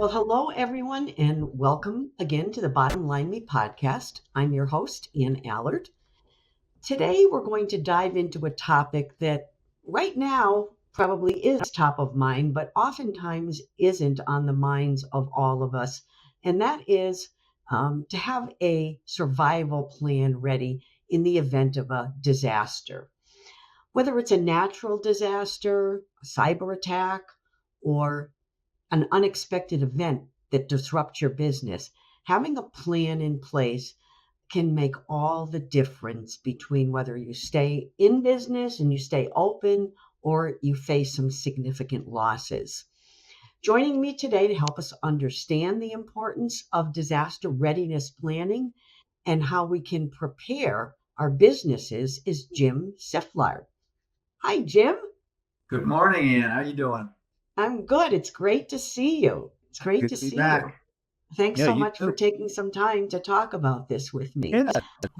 Well, hello, everyone, and welcome again to the Bottom Line Me podcast. I'm your host, Ann Allard. Today, we're going to dive into a topic that right now probably is top of mind, but oftentimes isn't on the minds of all of us. And that is to have a survival plan ready in the event of a disaster. Whether it's a natural disaster, a cyber attack, or an unexpected event that disrupts your business, having a plan in place can make all the difference between whether you stay in business and you stay open or you face some significant losses. Joining me today to help us understand the importance of disaster readiness planning and how we can prepare our businesses is Jim Sifflard. Hi, Jim. Good morning, Ann. How you doing? I'm good. It's great to see you. It's great Good to to be see back. you. Thanks Yeah, so you much for too. taking some time to talk about this with me. Yeah,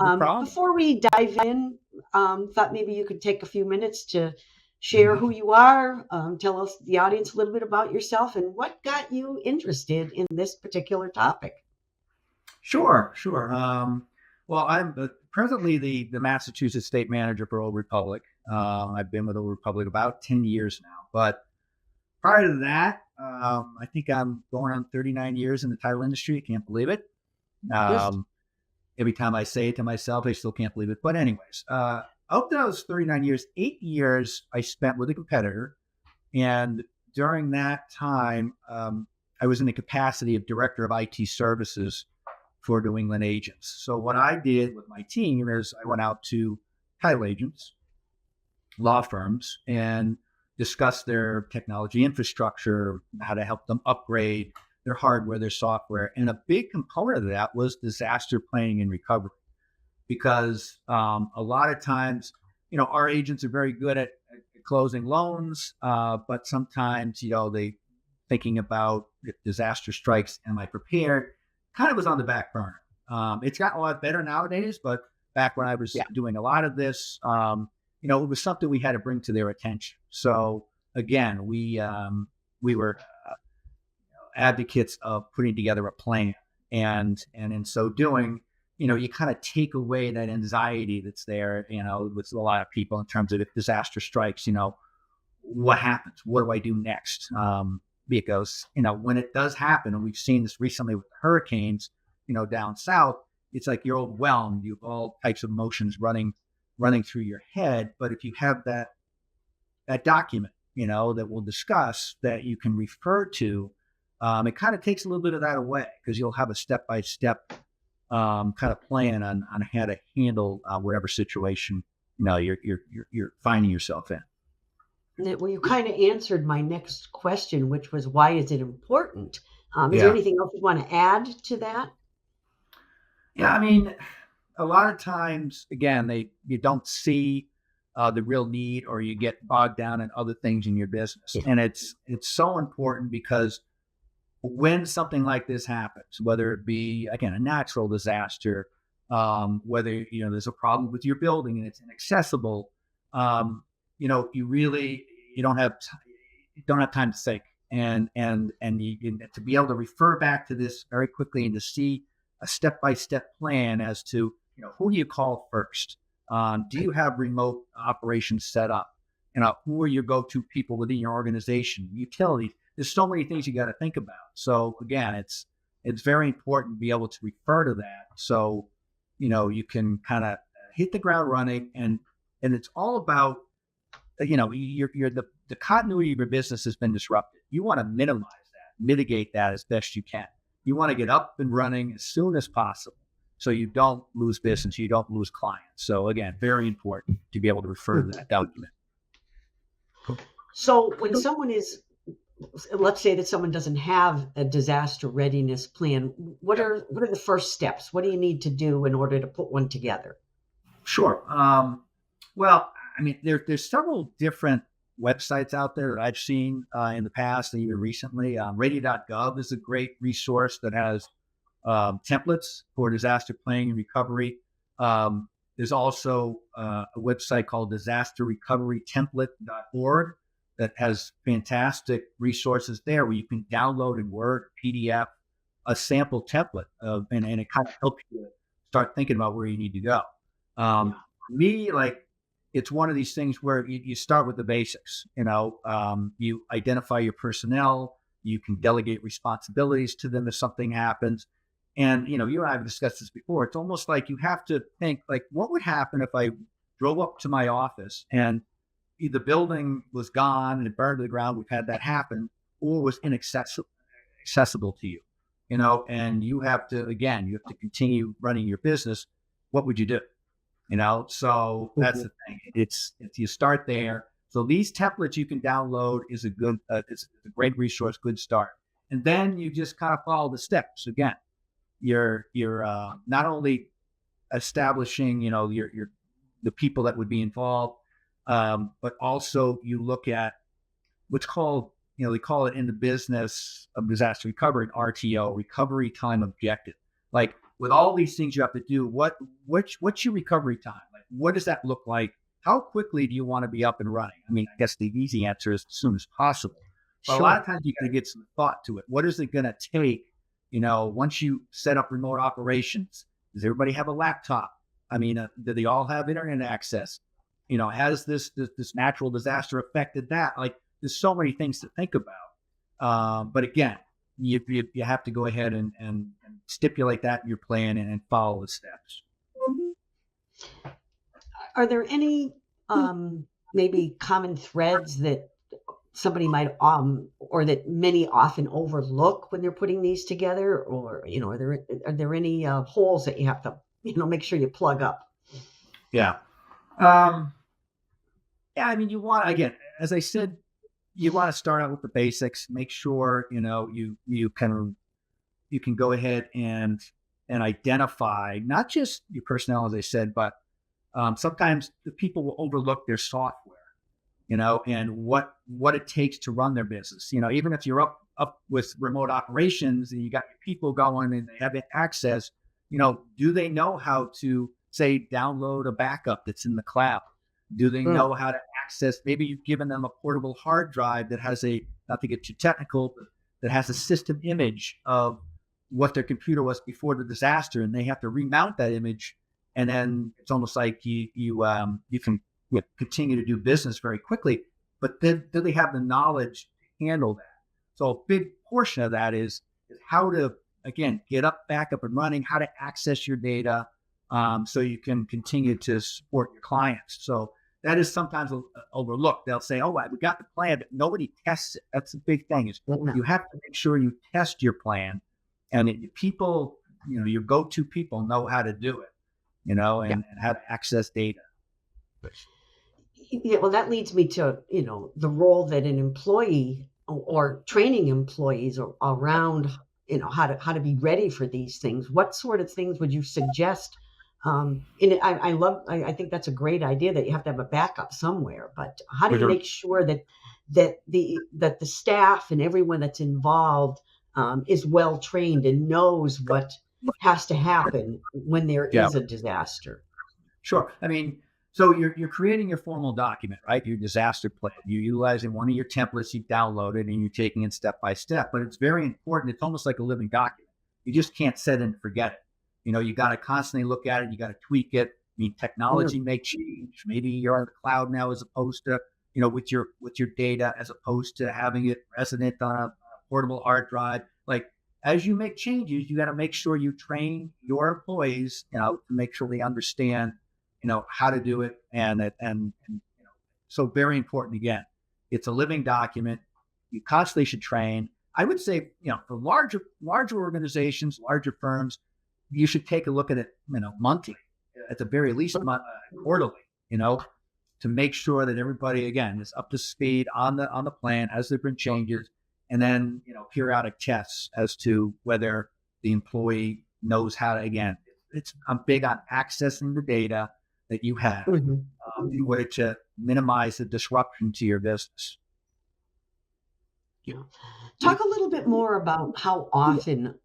no problem. Before we dive in, thought maybe you could take a few minutes to share who Mhm. you are, tell us, the audience, a little bit about yourself and what got you interested in this particular topic. Sure. Well, I'm presently the Massachusetts State Manager for Old Republic. I've been with Old Republic about 10 years now. But prior to that, I think I'm going on 39 years in the title industry. I can't believe it. Yes. Every time I say it to myself, I still can't believe it. But anyways, of those 39 years, 8 years I spent with a competitor. And during that time, I was in the capacity of Director of IT Services for New England agents. So what I did with my team is I went out to title agents, law firms, and discussed their technology infrastructure, how to help them upgrade their hardware, their software. And a big component of that was disaster planning and recovery. Because a lot of times, our agents are very good at closing loans, but sometimes, they thinking about if disaster strikes, am I prepared? Kind of was on the back burner. It's gotten a lot better nowadays, but back when I was doing a lot of this, it was something we had to bring to their attention. So again, we were advocates of putting together a plan, and in so doing, you kind of take away that anxiety that's there, with a lot of people in terms of if disaster strikes, what happens? What do I do next? Because, when it does happen, and we've seen this recently with the hurricanes, down south, it's like you're overwhelmed. You have all types of emotions running through your head. But if you have that document, that we'll discuss that you can refer to, it kind of takes a little bit of that away because you'll have a step-by-step kind of plan on how to handle whatever situation you're finding yourself in. Well, you kind of answered my next question, which was why is it important? Is there anything else you want to add to that? Yeah, I mean, a lot of times, again, you don't see the real need, or you get bogged down in other things in your business. And it's so important because when something like this happens, whether it be, again, a natural disaster, whether, there's a problem with your building and it's inaccessible, you don't have time to think, and you to be able to refer back to this very quickly and to see a step-by-step plan as to, who do you call first? Do you have remote operations set up? Who are your go-to people within your organization? Utilities. There's so many things you got to think about. So again, it's very important to be able to refer to that. So, you can kind of hit the ground running, and it's all about, the continuity of your business has been disrupted. You want to minimize that, mitigate that as best you can. You want to get up and running as soon as possible so you don't lose business, you don't lose clients. So again, very important to be able to refer to that document. So when someone let's say that someone doesn't have a disaster readiness plan, what are the first steps? What do you need to do in order to put one together? Sure. Well, I mean, there's several different websites out there that I've seen in the past and even recently. Radio.gov is a great resource that has templates for disaster planning and recovery. There's also a website called disasterrecoverytemplate.org that has fantastic resources there where you can download in Word, PDF, a sample template and it kind of helps you start thinking about where you need to go. Yeah. Me, like, it's one of these things where you start with the basics. You identify your personnel, you can delegate responsibilities to them if something happens. And, you and I have discussed this before. It's almost like you have to think, like, what would happen if I drove up to my office and the building was gone and it burned to the ground? We've had that happen, or was inaccessible to you, and you have to continue running your business. What would you do? So that's the thing. It's you start there. So these templates you can download is it's a great resource, good start. And then you just kind of follow the steps. Again, you're not only establishing, the people that would be involved, but also you look at what's called, they call it in the business of disaster recovery, RTO, recovery time objective. Like, with all these things you have to do, what's your recovery time? Like, what does that look like? How quickly do you want to be up and running? I mean, I guess the easy answer is as soon as possible. But Sure. A lot of times you got to get some thought to it. What is it going to take? Once you set up remote operations, does everybody have a laptop? I mean, do they all have internet access? Has this natural disaster affected that? Like, there's so many things to think about. But again, you have to go ahead and stipulate that in your plan and follow the steps. Are there any maybe common threads that somebody might or that many often overlook when they're putting these together? Or are there any holes that you have to make sure you plug up? Yeah. I mean, you want, again, as I said, you want to start out with the basics. Make sure you can go ahead and identify not just your personnel, as I said, but sometimes the people will overlook their software, and what it takes to run their business. Even if you're up with remote operations and you got your people going and they have access, do they know how to, say, download a backup that's in the cloud? Do they know how to access? Maybe you've given them a portable hard drive that has not to get too technical, but that has a system image of what their computer was before the disaster, and they have to remount that image. And then it's almost like you can continue to do business very quickly. But then, do they have the knowledge to handle that? So a big portion of that is how to, again, get back up and running, how to access your data, so you can continue to support your clients. So that is sometimes overlooked. They'll say, "Oh, we got the plan," but nobody tests it. That's the big thing. Is you have to make sure you test your plan, and people, your go-to people know how to do it, and how to access data. Yeah, well, that leads me to the role that an employee or training employees around how to be ready for these things. What sort of things would you suggest? I think that's a great idea that you have to have a backup somewhere. But how do you make sure that the staff and everyone that's involved is well trained and knows what has to happen when there is a disaster? Sure. I mean, so you're creating your formal document, right? Your disaster plan. You're utilizing one of your templates you've downloaded and you're taking it step by step. But it's very important. It's almost like a living document. You just can't set it and forget it. You got to constantly look at it. You got to tweak it. I mean, technology may change. Maybe you're on the cloud now, as opposed to, with your data, as opposed to having it resident on a portable hard drive. Like, as you make changes, you got to make sure you train your employees, to make sure they understand, how to do it. And so very important. Again, it's a living document. You constantly should train. I would say, for larger organizations, larger firms, you should take a look at it, monthly, at the very least, quarterly, to make sure that everybody, again, is up to speed on the plan as there have been changes, and then, periodic tests as to whether the employee knows how to, again, I'm big on accessing the data that you have in order to minimize the disruption to your business. Yeah. Talk a little bit more about how often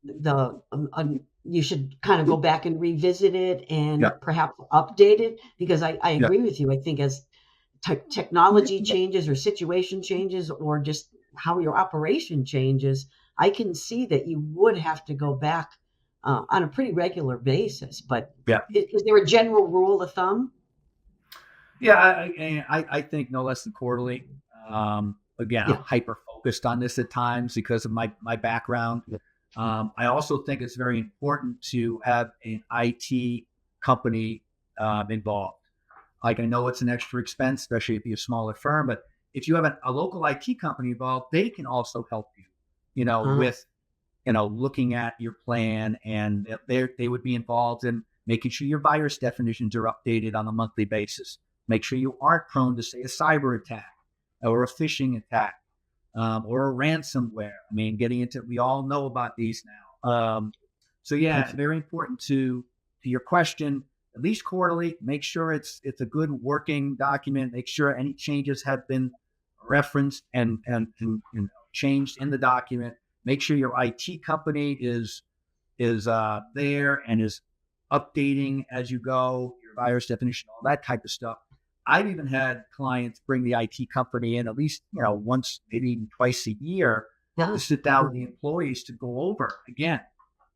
you should kind of go back and revisit it and perhaps update it, because I agree with you. I think as technology changes or situation changes or just how your operation changes, I can see that you would have to go back on a pretty regular basis. But Yeah. is there a general rule of thumb? Yeah, I think no less than quarterly. Again, I'm Yeah. hyper focused on this at times because of my background. I also think it's very important to have an IT company involved. Like I know it's an extra expense, especially if you're a smaller firm, but if you have a local IT company involved, they can also help you, Uh, with, looking at your plan, and they would be involved in making sure your virus definitions are updated on a monthly basis. Make sure you aren't prone to, say, a cyber attack or a phishing attack, or a ransomware. I mean, we all know about these now. So yeah, very important to your question, at least quarterly. Make sure it's a good working document. Make sure any changes have been referenced and changed in the document. Make sure your IT company is there and is updating as you go, your virus definition, all that type of stuff. I've even had clients bring the IT company in at least, once, maybe even twice a year, yeah. to sit down with the employees to go over again,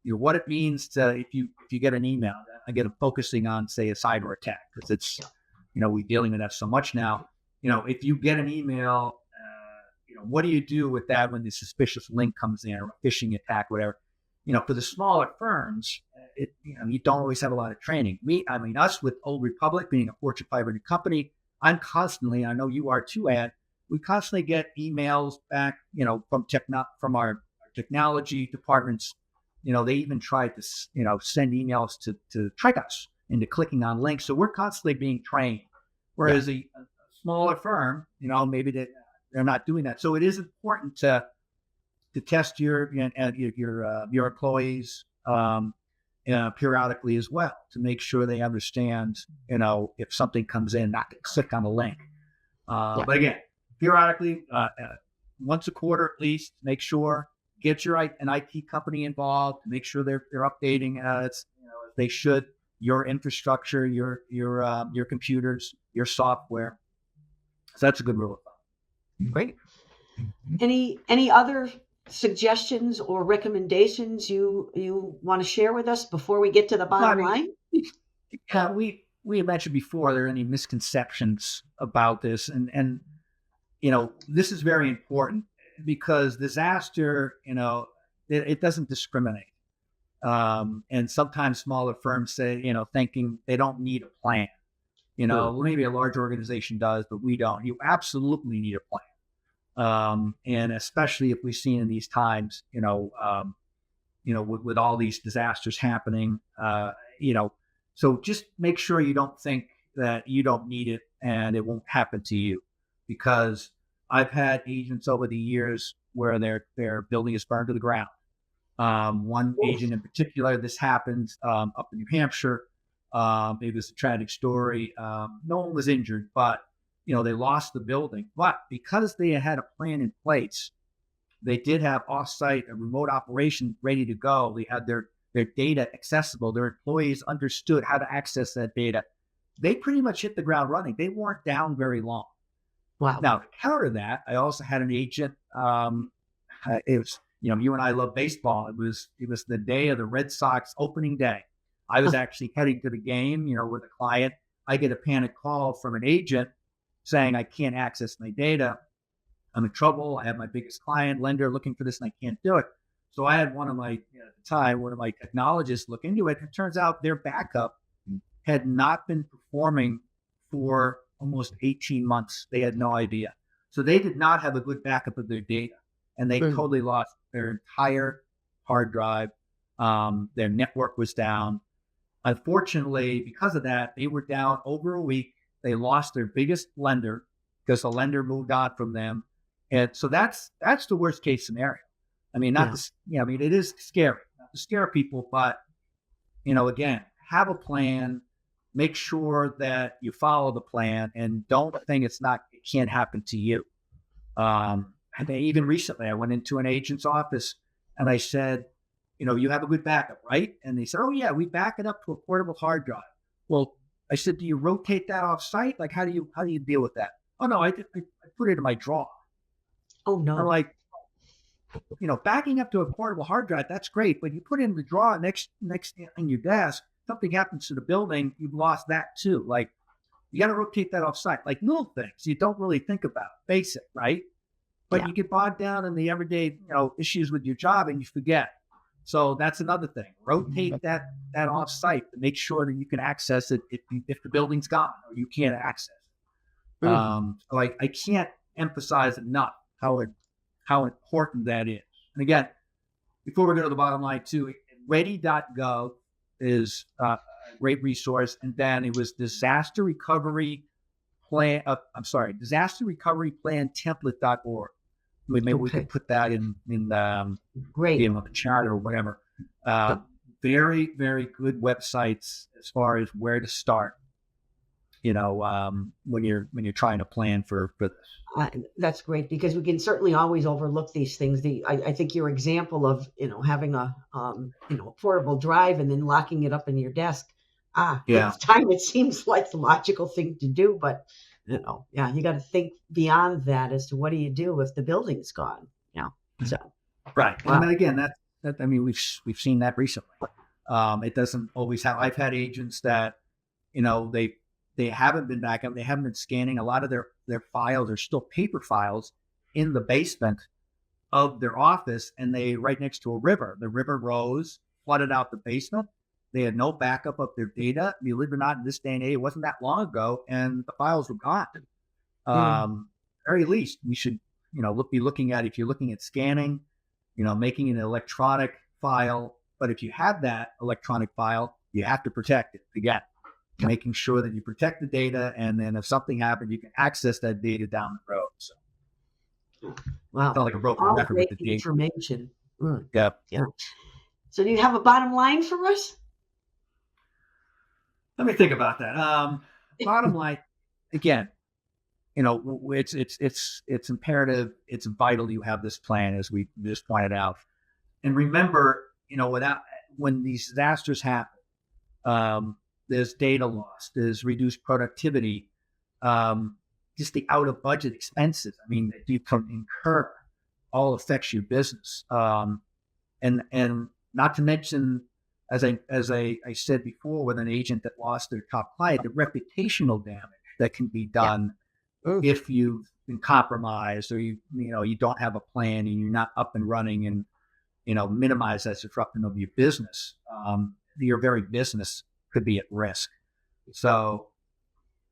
what it means to, if you get an email. Again, focusing on, say, a cyber attack, because it's, we're dealing with that so much now. If you get an email, what do you do with that when the suspicious link comes in, or a phishing attack, whatever? For the smaller firms, you don't always have a lot of training. Us with Old Republic being a Fortune 500 company, I'm constantly, I know you are too, Ed, we constantly get emails back, from our technology departments. They even tried to, send emails to trick us into clicking on links. So we're constantly being trained. Whereas a smaller firm, maybe they're not doing that. So it is important to test your employees periodically as well, to make sure they understand, if something comes in, not to click on the link. But again, periodically, once a quarter at least, make sure, get an IT company involved, make sure they're updating as they should, your infrastructure, your computers, your software. So that's a good rule of thumb. Great. Any other suggestions or recommendations you want to share with us before we get to the bottom line? Yeah, we mentioned before, are there any misconceptions about this? And this is very important, because disaster, it doesn't discriminate. And sometimes smaller firms say, thinking they don't need a plan. Maybe a large organization does, but we don't. You absolutely need a plan. And especially if we've seen in these times, with all these disasters happening, so just make sure you don't think that you don't need it and it won't happen to you. Because I've had agents over the years where their building is burned to the ground. One agent in particular, this happened up in New Hampshire. It was a tragic story. No one was injured, but they lost the building. But because they had a plan in place, they did have offsite a remote operation ready to go. They had their data accessible. Their employees understood how to access that data. They pretty much hit the ground running. They weren't down very long. Wow. Now, to counter that, I also had an agent. It was, you and I love baseball. It was the day of the Red Sox opening day. I was actually heading to the game, with a client. I get a panic call from an agent saying, I can't access my data. I'm in trouble. I have my biggest client, lender, looking for this, and I can't do it. So I had one of my technologists look into it. And it turns out their backup had not been performing for almost 18 months. They had no idea. So they did not have a good backup of their data, and they totally lost their entire hard drive. Their network was down. Unfortunately, because of that, they were down over a week. They lost their biggest lender because the lender moved on from them. And so that's the worst case scenario. I mean, it is scary, not to scare people, but, again, have a plan, make sure that you follow the plan, and don't think it can't happen to you. And even recently, I went into an agent's office and I said, you have a good backup, right? And they said, oh yeah, we back it up to a portable hard drive. Well, I said, do you rotate that off site? Like, how do you deal with that? Oh no, I put it in my drawer. Oh I'm no. like, backing up to a portable hard drive, that's great, but you put it in the drawer next in your desk, something happens to the building, you've lost that too. Like, you got to rotate that off site. Like little things you don't really think about, basic, right? But Yeah. you get bogged down in the everyday, issues with your job and you forget. So that's another thing. Rotate that off site to make sure that you can access it if the building's gone or you can't access it. So I can't emphasize enough how important that is. And again, before we go to the bottom line too, ready.gov is a great resource. And then it was disaster recovery plan template.org. Maybe we could put that in Great. the chat or whatever. Very, very good websites as far as where to start. When you're trying to plan for this. That's great, because we can certainly always overlook these things. I think your example of having a portable drive and then locking it up in your desk. At the time it seems like the logical thing to do, but you got to think beyond that as to what do you do if the building's gone. So right. Wow. And again, that I mean, we've seen that recently. It doesn't always have. I've had agents that they haven't been back up. They haven't been scanning. A lot of their files are still paper files in the basement of their office, and they right next to a river. The river rose, flooded out the basement. They had no backup of their data. Believe it or not, in this day and age, it wasn't that long ago, and the files were gone. Very least, we should be looking at, if you're looking at scanning, making an electronic file. But if you have that electronic file, you have to protect it again. Making sure that you protect the data, and then if something happens, you can access that data down the road. So, wow, it's not like a broken all record great with the data. information. Yeah. So, do you have a bottom line for us? Let me think about that. Bottom line, again, it's imperative, it's vital you have this plan, as we just pointed out, and remember, when these disasters happen. There's data loss, there's reduced productivity, just the out of budget expenses. I mean, that you can incur all affects your business. And not to mention, as I said before, with an agent that lost their top client, the reputational damage that can be done if you've been compromised or you don't have a plan and you're not up and running, and minimize that disruption of your business. Your very business could be at risk. So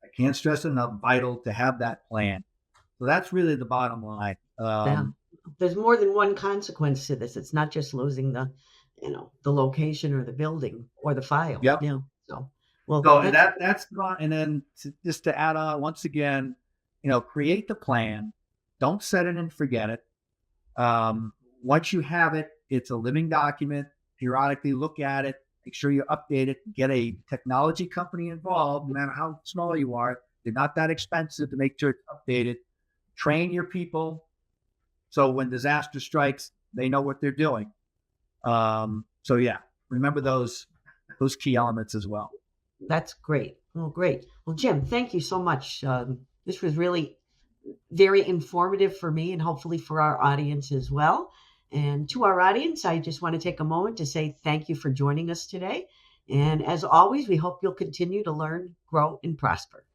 I can't stress enough, vital to have that plan. So that's really the bottom line. There's more than one consequence to this. It's not just losing the location or the building or the file. Yep. So that's gone. And then just to add on once again, create the plan. Don't set it and forget it. Once you have it, it's a living document. Periodically look at it. Make sure you update it. Get a technology company involved, no matter how small you are. They're not that expensive to make sure it's updated. Train your people so when disaster strikes, they know what they're doing. Remember those key elements as well. That's great. Well, great. Well, Jim, thank you so much. This was really very informative for me and hopefully for our audience as well. And to our audience, I just want to take a moment to say thank you for joining us today. And as always, we hope you'll continue to learn, grow, and prosper.